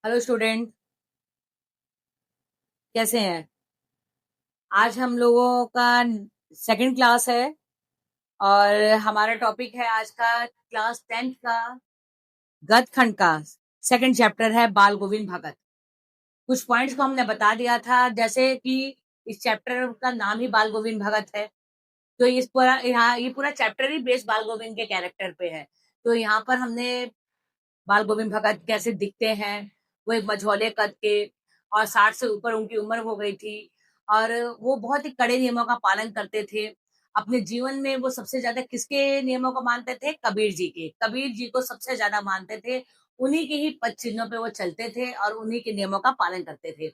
Hello student, कैसे हैं? आज हम लोगों का सेकंड क्लास है और हमारा टॉपिक है आज का क्लास 10th का गद खंड का सेकंड चैप्टर है बाल गोविंद भगत। कुछ पॉइंट्स को हमने बता दिया था, जैसे कि इस चैप्टर का नाम ही बाल गोविंद भगत है। तो इस पूरा यहाँ ये पूरा चैप्टर ही बेस्ड बाल गोविंद के कैरेक्टर पे है। तो यहाँ पर हमने बाल गोविंद भगत कैसे दिखते हैं, वो एक मझोले कद के और 60 से ऊपर उनकी उम्र हो गई थी और वो बहुत ही कड़े नियमों का पालन करते थे। अपने जीवन में वो सबसे ज्यादा किसके नियमों को मानते थे? कबीर जी के। कबीर जी को सबसे ज्यादा मानते थे, उन्हीं के ही पद चिन्हों पे वो चलते थे और उन्हीं के नियमों का पालन करते थे।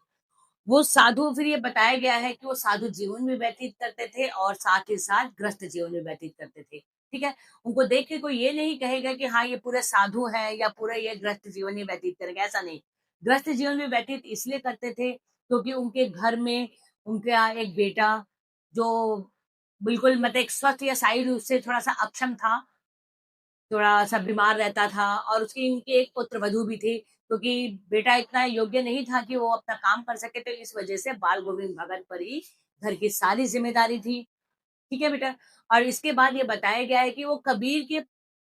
वो साधु, फिर ये बताया गया है कि वो साधु जीवन भी व्यतीत करते थे और साथ ही साथ ग्रस्त जीवन भी व्यतीत करते थे। ठीक है, उनको देख के कोई ये नहीं कहेगा कि हाँ ये पूरे साधु हैं या पूरा ये ग्रस्त जीवन ही व्यतीत करेंगे, ऐसा नहीं। ग्रस्त जीवन भी व्यतीत इसलिए करते थे क्योंकि उनके घर में उनके यहाँ एक बेटा जो बिल्कुल मतलब एक स्वस्थ या शारीरिक रूप से थोड़ा सा अक्षम था, थोड़ा सा बीमार रहता था और उसकी उनकी एक पुत्र वधू भी थी, क्योंकि बेटा इतना योग्य नहीं था कि वो अपना काम कर सके, तो इस वजह से बाल गोविंद भगत पर ही घर की सारी जिम्मेदारी थी। ठीक है बेटा। और इसके बाद ये बताया गया है कि वो कबीर के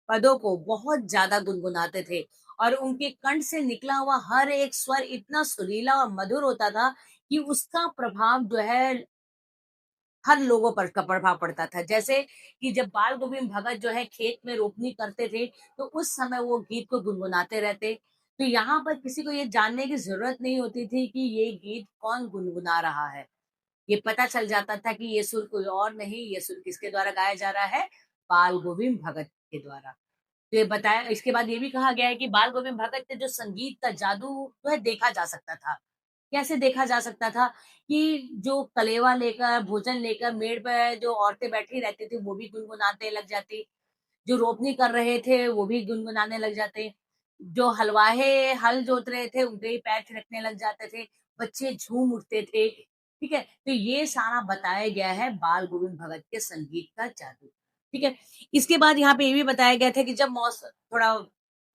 पदों को बहुत ज्यादा गुनगुनाते थे और उनके कंठ से निकला हुआ हर एक स्वर इतना सुरीला और मधुर होता था कि उसका प्रभाव जो है हर लोगों पर का प्रभाव पड़ता था। जैसे कि जब बाल गोविंद भगत जो है खेत में रोपनी करते थे, तो उस समय वो गीत को गुनगुनाते रहते। तो यहाँ पर किसी को ये जानने की जरूरत नहीं होती थी कि ये गीत कौन गुनगुना रहा है। ये पता चल जाता था कि ये सुर कोई और नहीं, ये सुर किसके द्वारा गाया जा रहा है? बाल गोविंद भगत के द्वारा। तो ये बताया, इसके बाद ये भी कहा गया है कि बाल गोविंद भगत के जो संगीत का जादू जो है देखा जा सकता था। कैसे देखा जा सकता था? कि जो कलेवा लेकर, भोजन लेकर मेड़ पे जो औरतें बैठी रहती थी, वो भी गुनगुनाते लग जाती। जो रोपनी कर रहे थे, वो भी गुनगुनाने लग जाते। जो हलवाहे हल जोत रहे थे, उनके ही पैर थिरकने लग जाते थे। बच्चे झूम उठते थे। ठीक है? तो ये सारा बताया गया है बाल गोविंद भगत के संगीत का जादू। ठीक है? इसके बाद यहाँ पे ये भी बताया गया था कि जब थोड़ा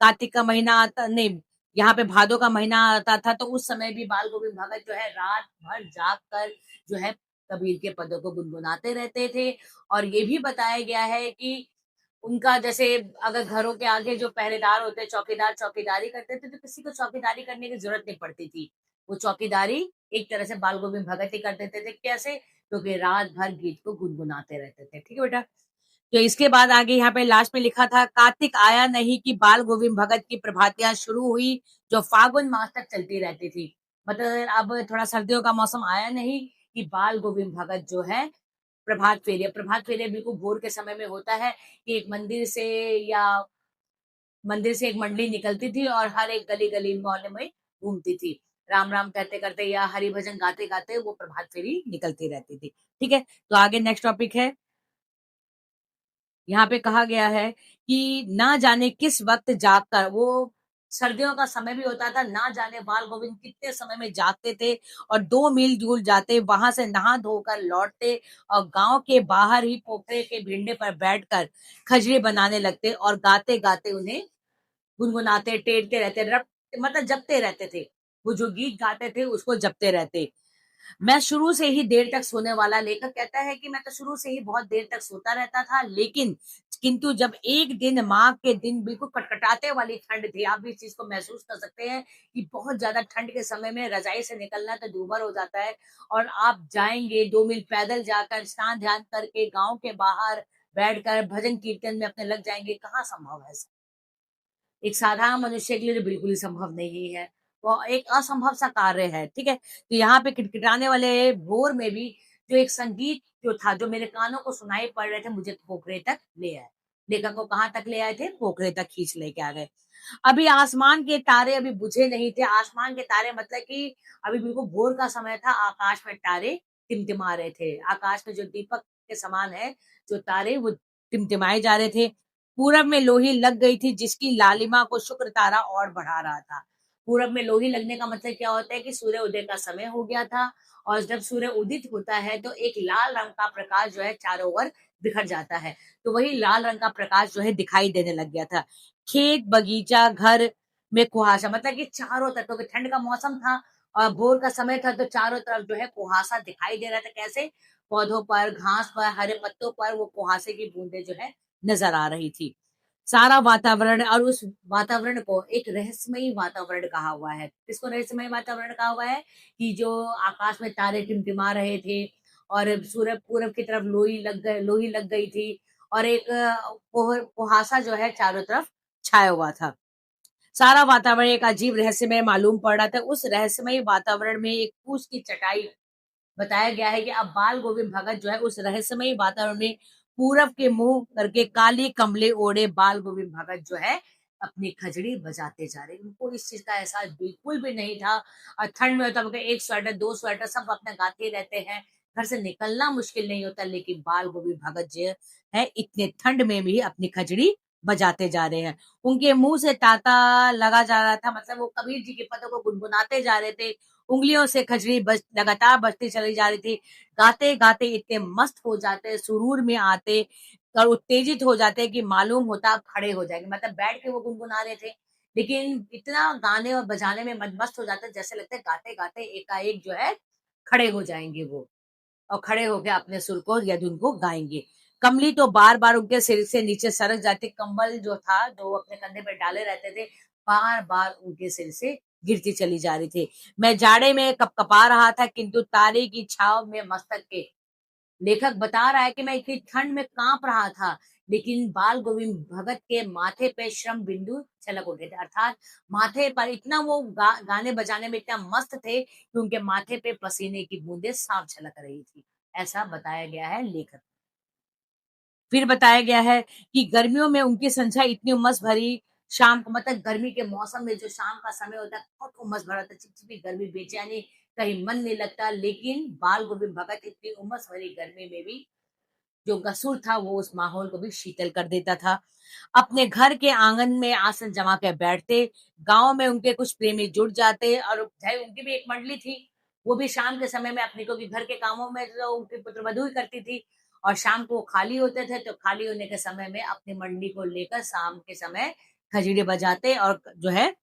कार्तिक का महीना आता, नहीं, यहाँ पे भादों का महीना आता था, तो उस समय भी बाल गोविंद भगत जो है रात भर जाग कर जो है कबीर के पदों को गुनगुनाते रहते थे। और ये भी बताया गया है कि उनका जैसे अगर घरों के आगे जो पहरेदार होते, चौकीदार चौकीदारी करते थे, तो किसी को चौकीदारी करने की जरूरत नहीं पड़ती थी। वो चौकीदारी एक तरह से बाल गोविंद भगत ही कर देते थे। कैसे? क्योंकि रात भर गीत को गुनगुनाते रहते थे। ठीक है बेटा। तो इसके बाद आगे यहाँ पे लास्ट में लिखा था, कार्तिक आया नहीं कि बाल गोविंद भगत की प्रभातियां शुरू हुई, जो फागुन मास तक चलती रहती थी। मतलब अब थोड़ा सर्दियों का मौसम आया नहीं कि बाल गोविंद भगत जो है प्रभात फेरिया बिल्कुल भोर के समय में होता है कि एक मंदिर से एक मंडली निकलती थी और हर एक गली गली मोहल्ले में घूमती थी। राम राम कहते करते या हरि भजन गाते गाते वो प्रभात फेरी निकलती रहती थी। ठीक है, तो आगे नेक्स्ट टॉपिक है। यहाँ पे कहा गया है कि ना जाने किस वक्त जागकर, वो सर्दियों का समय भी होता था, ना जाने बाल गोविंद कितने समय में जागते थे और 2 मील दूर जाते, वहां से नहा धोकर लौटते और गांव के बाहर ही पोखरे के भिंडे पर बैठकर खजरी बनाने लगते और गाते गाते उन्हें गुनगुनाते टेरते रहते, मतलब जपते रहते थे। वो जो गीत गाते थे उसको जपते रहते। मैं शुरू से ही देर तक सोने वाला, लेखक कहता है कि मैं तो शुरू से ही बहुत देर तक सोता रहता था, लेकिन किंतु जब एक दिन माघ के दिन बिल्कुल कटकटाते वाली ठंड थी, आप भी इस चीज को महसूस कर सकते हैं कि बहुत ज्यादा ठंड के समय में रजाई से निकलना तो दूभर हो जाता है और आप जाएंगे 2 मील पैदल जाकर स्नान ध्यान करके गांव के बाहर बैठकर भजन कीर्तन में अपने लग जाएंगे, कहाँ संभव है? एक साधारण मनुष्य के लिए तो बिल्कुल ही संभव नहीं है। वो एक असंभव सा कार्य है। ठीक है, तो यहाँ पे किटकिटाने वाले भोर में भी जो एक संगीत जो था, जो मेरे कानों को सुनाई पड़ रहे थे, मुझे पोखरे तक ले आए। लेखक को कहाँ तक ले आए थे? पोखरे तक खींच लेके आ गए। अभी आसमान के तारे अभी बुझे नहीं थे। आसमान के तारे मतलब कि अभी बिल्कुल भोर का समय था, आकाश में तारे टिमटिमा रहे थे। आकाश में जो दीपक के समान है, जो तारे वो टिमटिमाए जा रहे थे। पूरब में लोही लग गई थी, जिसकी लालिमा को शुक्र तारा और बढ़ा रहा था। पूरब में लोही लगने का मतलब क्या होता है? कि सूर्य उदय का समय हो गया था और जब सूर्य उदित होता है तो एक लाल रंग का प्रकाश जो है चारों ओर बिखर जाता है। तो वही लाल रंग का प्रकाश जो है दिखाई देने लग गया था। खेत, बगीचा, घर में कुहासा, मतलब कि चारों तरफ, क्योंकि ठंड का मौसम था और भोर का समय था, तो चारों तरफ जो है कुहासा दिखाई दे रहा था। कैसे? पौधों पर, घास पर, हरे पत्तों पर वो कुहासे की बूंदें जो है नजर आ रही थी। सारा वातावरण, और उस वातावरण को एक रहस्यमयी वातावरण कहा हुआ है। किसको रहस्यमयी वातावरण कहा हुआ है? कि जो आकाश में तारे टिमटिमा रहे थे और सूरज पूरब की तरफ लोई लग गई थी, और एक कुहासा जो है चारों तरफ छाया हुआ था। सारा वातावरण एक अजीब रहस्यमय मालूम पड़ रहा था। उस रहस्यमय वातावरण में एक फूस की चटाई, बताया गया है कि अब बाल गोविंद भगत जो है उस रहस्यमय वातावरण में पूरब के मुंह करके काली कमले ओढ़े बाल गोविंद भगत जो है अपनी खजड़ी बजाते जा रहे। उनको इस चीज का एहसास बिल्कुल भी नहीं था। और ठंड में होता है, एक स्वेटर, दो स्वेटर, सब अपने गाते रहते हैं, घर से निकलना मुश्किल नहीं होता, लेकिन बाल गोविंद भगत जो है इतने ठंड में भी अपनी खजड़ी बजाते जा रहे हैं। उनके मुंह से तांता लगा जा रहा था, मतलब वो कबीर जी के पदों को गुनगुनाते जा रहे थे। उंगलियों से खजड़ी लगातार बजती चली जा रही थी। गाते गाते इतने मस्त हो जाते, सुरूर में आते और उत्तेजित हो जाते कि मालूम होता अब खड़े हो जाएंगे। मतलब बैठ के वो गुनगुना रहे थे, लेकिन इतना गाने और बजाने में मस्त हो जाते, जैसे लगता है गाते गाते एकाएक जो है खड़े हो जाएंगे वो, और खड़े होकर अपने सुर को या धुन को गाएंगे। कमली तो बार बार उनके सिर से नीचे सरक जाती, कंबल जो था जो वो अपने कंधे पर डाले रहते थे, बार बार उनके सिर से गिरती चली जा रही थी। मैं जाड़े में कपकपा रहा था, किंतु तारे की छाव में मस्तक के, लेखक बता रहा है कि मैं इतनी ठंड में कांप रहा था, लेकिन बाल गोविंद भगत के माथे पे श्रम बिंदु छलक उठे थे। अर्थात माथे पर इतना वो गाने बजाने में इतना मस्त थे कि उनके माथे पे पसीने की बूंदें साफ छलक रही थी। ऐसा बताया गया है लेखक। फिर बताया गया है कि गर्मियों में उनकी संख्या इतनी उमस भरी, शाम को, मतलब गर्मी के मौसम में जो शाम का समय होता है बहुत उमस भरा था, चिपचिपी गर्मी, बेचैनी, कहीं मन नहीं लगता, लेकिन बाल गोविंद भगत इतनी उमस भरी गर्मी में भी जो गसूर था वो उस माहौल को भी शीतल कर देता था। अपने घर के आंगन में आसन जमा कर बैठते, गांव में उनके कुछ प्रेमी जुट जाते, और चाहे उनकी भी एक मंडली थी, वो भी शाम के समय में अपने, क्योंकि घर के कामों में तो उनकी पुत्रवधू ही करती थी, और शाम को वो खाली होते थे, तो खाली होने के समय में अपनी मंडली को लेकर शाम के समय खजीड़े बजाते और जो है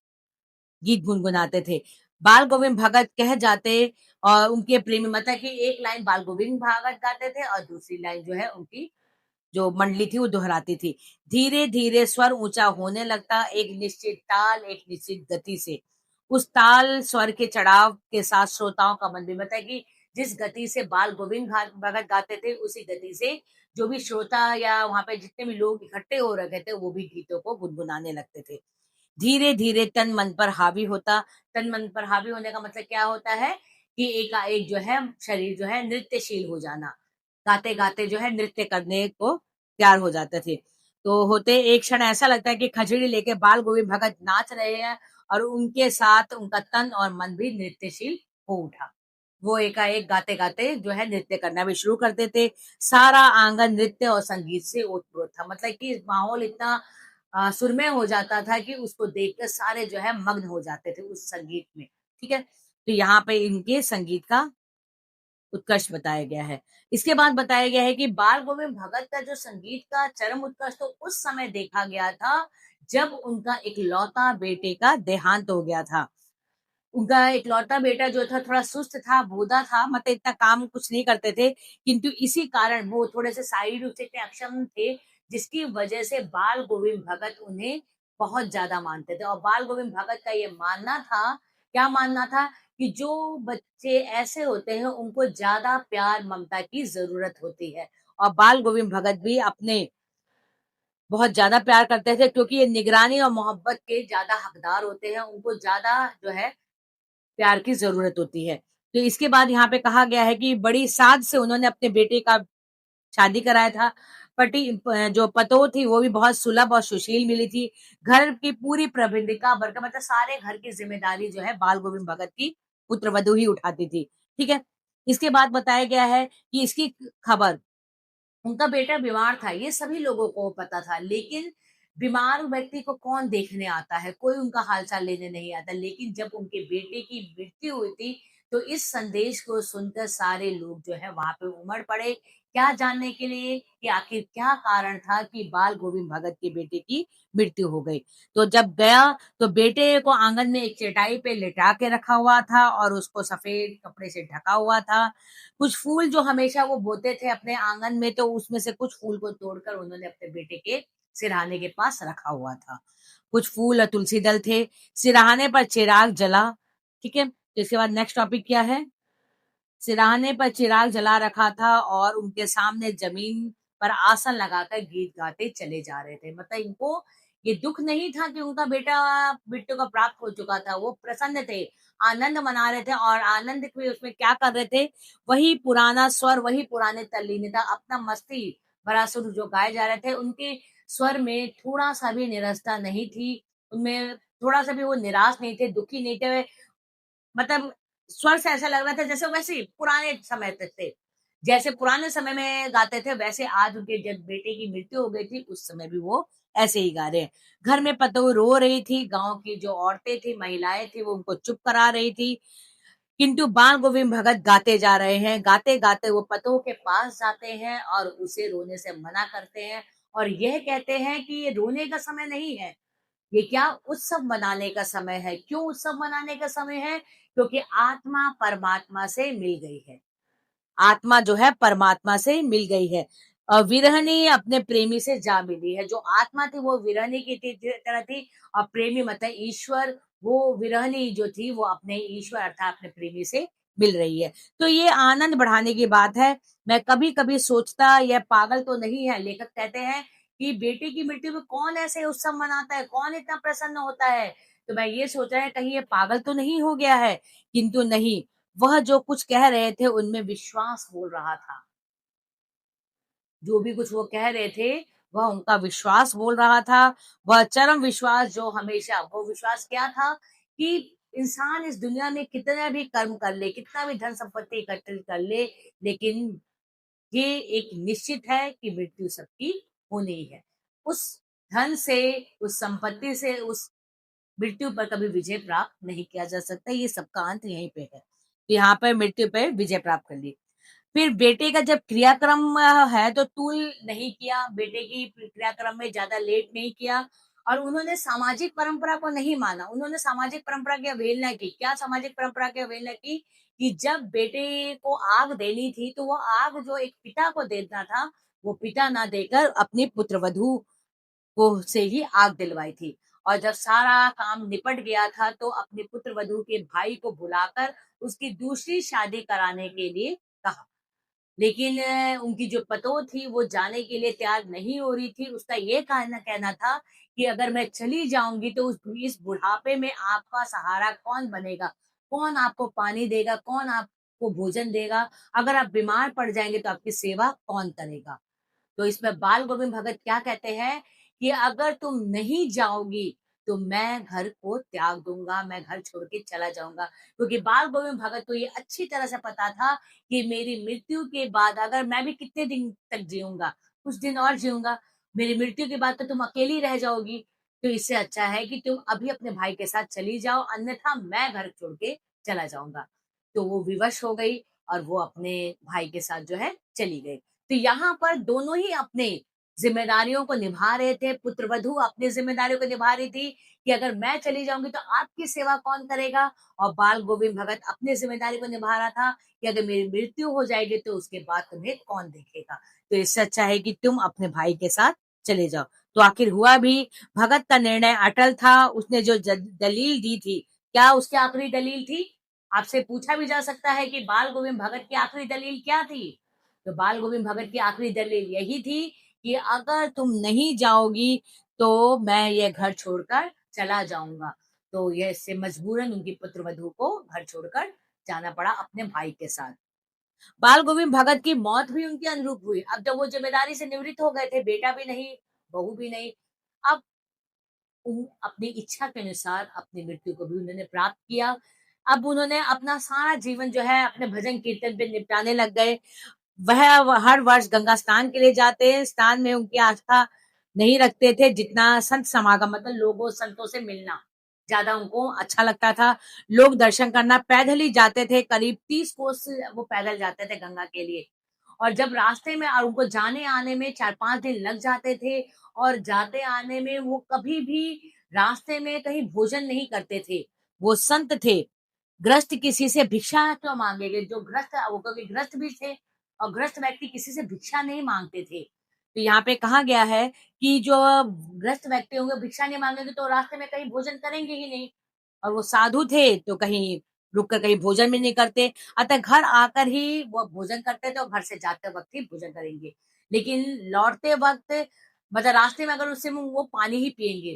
गीत गुनगुनाते थे। बाल गोविंद भगत कह जाते, और उनके प्रेमी, मतलब कि एक लाइन बाल गोविंद भगत गाते थे और दूसरी लाइन जो है उनकी जो मंडली थी वो दोहराती थी। धीरे धीरे स्वर ऊंचा होने लगता, एक निश्चित ताल, एक निश्चित गति से। उस ताल स्वर के चढ़ाव के साथ श्रोताओं का मन भी, मतलब कि जिस गति से बाल गोविंद भगत गाते थे उसी गति से जो भी श्रोता या वहां पे जितने भी लोग इकट्ठे हो रखे थे वो भी गीतों को गुनगुनाने लगते थे। धीरे धीरे तन मन पर हावी होता। तन मन पर हावी होने का मतलब क्या होता है? कि एकाएक जो है शरीर जो है नृत्यशील हो जाना, गाते गाते जो है नृत्य करने को तैयार हो जाते थे। तो होते एक क्षण ऐसा लगता है कि खजड़ी लेके बाल गोविंद भगत नाच रहे हैं, और उनके साथ उनका तन और मन भी नृत्यशील हो उठा। वो एकाएक गाते गाते जो है नृत्य करना भी शुरू कर देते। सारा आंगन नृत्य और संगीत से ओतप्रोत था, मतलब कि माहौल इतना सुरमय हो जाता था कि उसको देखकर सारे जो है मग्न हो जाते थे उस संगीत में। ठीक है, तो यहाँ पे इनके संगीत का उत्कर्ष बताया गया है। इसके बाद बताया गया है कि बाल गोविंद भगत का जो संगीत का चरम उत्कर्ष तो उस समय देखा गया था जब उनका इकलौता बेटे का देहांत हो गया था। उनका इकलौता बेटा जो था थोड़ा सुस्त था, बूढ़ा था, मतलब इतना काम कुछ नहीं करते थे, किंतु इसी कारण वो थोड़े से शारीरिक रूप से इतने अक्षम थे, जिसकी वजह से बाल गोविंद भगत उन्हें बहुत ज्यादा मानते थे। और बाल गोविंद भगत का ये मानना था, क्या मानना था, कि जो बच्चे ऐसे होते हैं उनको ज्यादा प्यार ममता की जरूरत होती है, और बाल गोविंद भगत भी अपने बहुत ज्यादा प्यार करते थे, क्योंकि ये निगरानी और मोहब्बत के ज्यादा हकदार होते हैं, उनको ज्यादा जो है प्यार की जरूरत होती है। तो इसके बाद यहाँ पे कहा गया है कि बड़ी साध से उन्होंने अपने बेटे का शादी कराया था। पति जो पतोह थी वो भी बहुत सुलभ और सुशील मिली थी। घर की पूरी प्रबंधिका बरकर, मतलब सारे घर की जिम्मेदारी जो है बाल गोविंद भगत की पुत्रवधू ही उठाती थी। ठीक है, इसके बाद बताया गया है कि इसकी खबर, उनका बेटा बीमार था, ये सभी लोगों को पता था, लेकिन बीमार व्यक्ति को कौन देखने आता है, कोई उनका हालचाल लेने नहीं आता। लेकिन जब उनके बेटे की मृत्यु हुई थी, तो इस संदेश को सुनकर सारे लोग जो है वहां पे उमड़ पड़े। क्या जानने के लिए कि आखिर क्या कारण था कि बाल गोविंद भगत के बेटे की मृत्यु हो गई। तो जब गया तो बेटे को आंगन में एक चटाई पे लिटा के रखा हुआ था और उसको सफेद कपड़े से ढका हुआ था। कुछ फूल जो हमेशा वो बोते थे अपने आंगन में, तो उसमें से कुछ फूल को तोड़कर उन्होंने अपने बेटे के सिरहाने के पास रखा हुआ था। कुछ फूल और तुलसी दल थे। सिरहाने पर चिराग जला। ठीक है, तो इसके बाद नेक्स्ट टॉपिक क्या है? सिरहाने पर चिराग जला रखा था और उनके सामने जमीन पर आसन लगाकर गीत गाते चले जा रहे थे। मतलब इनको ये दुख नहीं था कि उनका बेटा मृत्यु का प्राप्त हो चुका था, वो प्रसन्न थे, आनंद मना रहे थे और आनंद के उसमें क्या कर रहे थे, वही पुराना स्वर, वही पुराने तल्लीनता, अपना मस्ती भरा सुर जो गाए जा रहे थे, उनके स्वर में थोड़ा सा भी निरसता नहीं थी, उनमें थोड़ा सा भी वो निराश नहीं थे, दुखी नहीं थे। मतलब स्वर से ऐसा लग रहा था जैसे वैसे ही पुराने समय तक थे। जैसे पुराने समय में गाते थे, वैसे आज उनके जब बेटे की मृत्यु हो गई थी, उस समय भी वो ऐसे ही गा रहे हैं। घर में पतोह रो रही थी, गाँव की जो औरतें थी, महिलाएँ थी, वो उनको चुप करा रही थी। किंतु बाल गोविंद भगत गाते जा रहे हैं। गाते-गाते वो पतोह के पास जाते हैं और उसे रोने से मना करते हैं और यह कहते हैं कि ये रोने का समय नहीं है, ये क्या उत्सव मनाने का समय है। क्यों उत्सव मनाने का समय है? क्योंकि आत्मा परमात्मा से मिल गई है। आत्मा जो है परमात्मा से मिल गई है। विरहनी अपने प्रेमी से जा मिली है। जो आत्मा थी वो विरहनी की तरह थी और प्रेमी मतलब ईश्वर, वो विरहनी जो थी वो अपने ईश्वर अर्थात अपने प्रेमी से मिल रही है। तो ये आनंद बढ़ाने की बात है। मैं कभी-कभी सोचता यह पागल तो नहीं है। लेखक कहते हैं कि बेटे की मृत्यु में कौन ऐसे उत्सव मनाता है, कौन इतना प्रसन्न होता है? तो मैं ये सोच रहा है कहीं ये पागल तो नहीं हो गया है? किंतु नहीं, वह जो कुछ कह रहे थे उनमें विश्वास बोल रहा था। जो भी कुछ वो कह रहे थे, वह उनका विश्वास बोल रहा था। वह चरम विश्वास जो हमेशा वो विश्वास क्या था कि इंसान इस दुनिया में कितना भी कर्म कर ले, कितना भी धन संपत्ति एकत्रित कर ले, लेकिन ये एक निश्चित है कि मृत्यु सबकी होनी ही है। उस धन से, उस संपत्ति से, उस मृत्यु पर कभी विजय प्राप्त नहीं किया जा सकता। ये सबका अंत यहीं पे है। तो यहाँ पर मृत्यु पे विजय प्राप्त कर ली। फिर बेटे का जब क्रियाक्रम है तो तूल नहीं किया, बेटे की क्रियाक्रम में ज्यादा लेट नहीं किया और उन्होंने सामाजिक परंपरा को नहीं माना। उन्होंने सामाजिक परंपरा की अवहेलना की। क्या सामाजिक परंपरा की अवहेलना की? कि जब बेटे को आग देनी थी तो वो आग जो एक पिता को देना था, वो पिता ना देकर अपनी पुत्र वधू को से ही आग दिलवाई थी। और जब सारा काम निपट गया था तो अपने पुत्र वधू के भाई को बुलाकर उसकी दूसरी शादी कराने के लिए कहा। लेकिन उनकी जो पतोह थी वो जाने के लिए तैयार नहीं हो रही थी। उसका ये कहना कहना था कि अगर मैं चली जाऊंगी तो उस इस बुढ़ापे में आपका सहारा कौन बनेगा? कौन आपको पानी देगा? कौन आपको भोजन देगा? अगर आप बीमार पड़ जाएंगे तो आपकी सेवा कौन करेगा? तो इसमें बाल गोविंद भगत क्या कहते हैं कि अगर तुम नहीं जाओगी तो मैं घर को त्याग दूंगा, मैं घर छोड़ के चला जाऊंगा। क्योंकि बाल गोविंद भगत को ये अच्छी तरह से पता था कि मेरी मृत्यु के बाद अगर मैं भी कितने दिन तक जीऊंगा, कुछ दिन और जीऊंगा, मेरी मृत्यु के बाद तो तुम अकेली रह जाओगी। तो इससे अच्छा है कि तुम अभी अपने भाई के साथ चली जाओ, अन्यथा मैं घर छोड़ के चला जाऊंगा। तो वो विवश हो गई और वो अपने भाई के साथ जो है चली गई। तो यहाँ पर दोनों ही अपने जिम्मेदारियों को निभा रहे थे। पुत्रवधू अपनी जिम्मेदारियों को निभा रही थी कि अगर मैं चली जाऊंगी तो आपकी सेवा कौन करेगा, और बाल गोविंद भगत अपनी जिम्मेदारी को निभा रहा था कि अगर मेरी मृत्यु हो जाएगी तो उसके बाद तुम्हें कौन देखेगा। तो इससे अच्छा है कि तुम अपने भाई के साथ चले जाओ। तो आखिर हुआ भी। भगत का निर्णय अटल था। उसने जो दलील दी थी, क्या उसकी आखिरी दलील थी? आपसे पूछा भी जा सकता है कि बाल गोविंद भगत की आखिरी दलील क्या थी? तो बाल गोविंद भगत की आखिरी दलील यही थी कि अगर तुम नहीं जाओगी तो मैं ये घर छोड़कर चला जाऊंगा। तो ये इससे मजबूरन उनकी पुत्र वधू को घर छोड़कर जाना पड़ा अपने भाई के साथ। बाल गोविंद भगत की मौत भी उनके अनुरूप हुई। अब जब वो जिम्मेदारी से निवृत्त हो गए थे, बेटा भी नहीं, बहू भी नहीं, अब अपनी इच्छा के अनुसार अपनी मृत्यु को भी उन्होंने प्राप्त किया। अब उन्होंने अपना सारा जीवन जो है अपने भजन कीर्तन पे निपटाने लग गए। वह हर वर्ष गंगा स्नान के लिए जाते हैं। स्नान में उनकी आस्था नहीं रखते थे जितना संत समागम, मतलब लोगों संतों से मिलना ज्यादा उनको अच्छा लगता था। लोग दर्शन करना पैदल ही जाते थे, करीब 30 कोस वो पैदल जाते थे गंगा के लिए। और जब रास्ते में उनको जाने आने में 4-5 दिन लग जाते थे और जाते आने में वो कभी भी रास्ते में कहीं भोजन नहीं करते थे। वो संत थे। ग्रस्त किसी से भिक्षा क्यों माँगेंगे? जो ग्रस्त वो क्योंकि ग्रस्त भी थे और ग्रस्त व्यक्ति किसी से भिक्षा नहीं माँगते थे। तो यहाँ पे कहा गया है कि जो ग्रस्त व्यक्ति होंगे भिक्षा नहीं माँगेंगे तो रास्ते में कहीं भोजन करेंगे ही नहीं। और वो साधु थे तो कहीं रुक कर कहीं भोजन भी नहीं करते। अतः घर आकर ही वो भोजन करते थे और घर से जाते वक़्त ही भोजन करेंगे। लेकिन लौटते वक़्त मतलब रास्ते में अगर उससे वो पानी ही पिएँगे।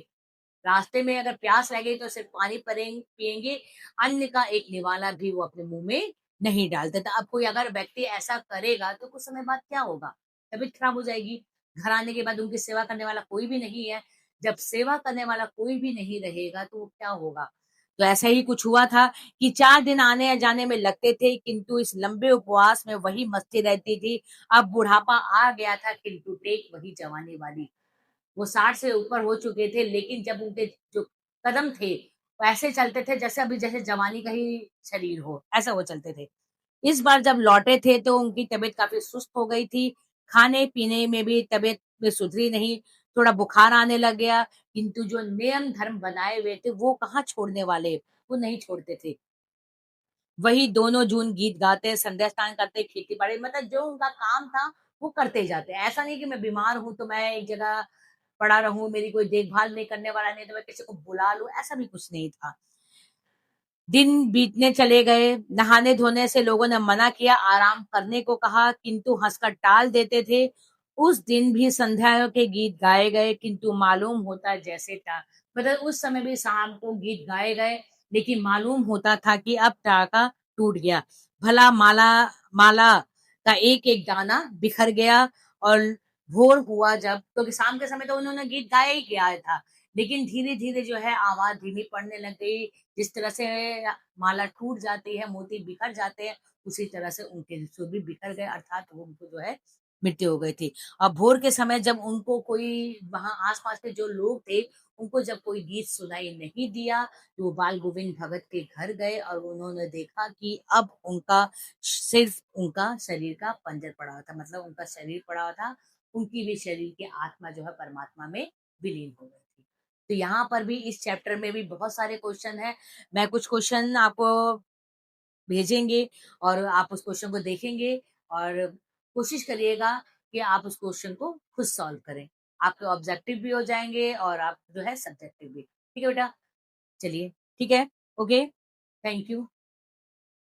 रास्ते में अगर प्यास लगेगी तो सिर्फ पानी पिएँगे, अन्न का एक निवाला भी वो अपने मुँह में नहीं डालते थे। अब कोई अगर व्यक्ति ऐसा करेगा तो कुछ समय बाद क्या होगा? तबीयत खराब हो जाएगी। घर आने के बाद उनकी सेवा करने वाला कोई भी नहीं है। जब सेवा करने वाला कोई भी नहीं रहेगा तो क्या होगा? तो ऐसा ही कुछ हुआ था कि 4 दिन आने-जाने में लगते थे, किंतु इस लंबे उपवास में वही मस्ती रहती थी। अब बुढ़ापा आ गया था किंतु टेक वही जवानी वाली। वो 60 से ऊपर हो चुके थे, लेकिन जब उनके जो कदम थे, वो ऐसे चलते थे जैसे अभी जैसे जवानी का ही शरीर हो, ऐसा वो चलते थे। इस बार जब लौटे थे तो उनकी तबीयत काफ़ी सुस्त हो गई थी, खाने-पीने में भी तबीयत में सुधरी नहीं, थोड़ा बुखार आने लग गया, किंतु जो नियम धर्म बनाए हुए थे, वो कहाँ छोड़ने वाले, वो नहीं छोड़ते थे। वही दोनों जून गीत गाते, संध्या स्नान करते, खेती-बाड़ी मतलब जो उनका काम था, वो करते जाते। ऐसा नहीं कि मैं बीमार हूँ, तो मैं एक जगह पड़ा रहूँ, मेरी कोई देखभाल नहीं करने वाला नहीं, तो मैं किसी को बुला लूँ, ऐसा भी कुछ नहीं था। दिन बीतने चले गए, नहाने-धोने से लोगों ने मना किया, आराम करने को कहा, किंतु हँसकर टाल देते थे। उस दिन भी संध्या के गीत गाए गए, किंतु मालूम होता जैसे मतलब उस समय भी शाम को गीत गाए गए, लेकिन मालूम होता था कि अब टाका टूट गया। भला माला माला का एक-एक दाना बिखर गया और भोर हुआ जब क्योंकि शाम के समय तो उन्होंने गीत गाया ही गाया था, लेकिन धीरे-धीरे जो है आवाज़ धीमी पड़ने लग गई। जिस तरह से माला टूट जाती है, मोती बिखर जाते हैं, उसी तरह से उनके सुर भी बिखर गए अर्थात वो उनको जो है मृत्यु हो गई थी। और भोर के समय जब उनको कोई वहाँ आस-पास के जो लोग थे, उनको जब कोई गीत सुनाई नहीं दिया, तो वो बाल गोविंद भगत के घर गए और उन्होंने देखा कि अब उनका सिर्फ़ उनका शरीर का पंजर पड़ा हुआ था, मतलब उनका शरीर पड़ा हुआ था, उनकी भी शरीर की आत्मा जो है परमात्मा में विलीन हो गई थी। तो यहाँ पर भी इस चैप्टर में भी बहुत सारे क्वेश्चन हैं। मैं कुछ क्वेश्चन आपको भेजेंगे और आप उस क्वेश्चन को देखेंगे और कोशिश करिएगा कि आप उस क्वेश्चन को खुद सॉल्व करें। आपके ऑब्जेक्टिव भी हो जाएँगे और आप जो है सब्जेक्टिव भी। ठीक है बेटा? चलिए, ठीक है? Okay, thank you.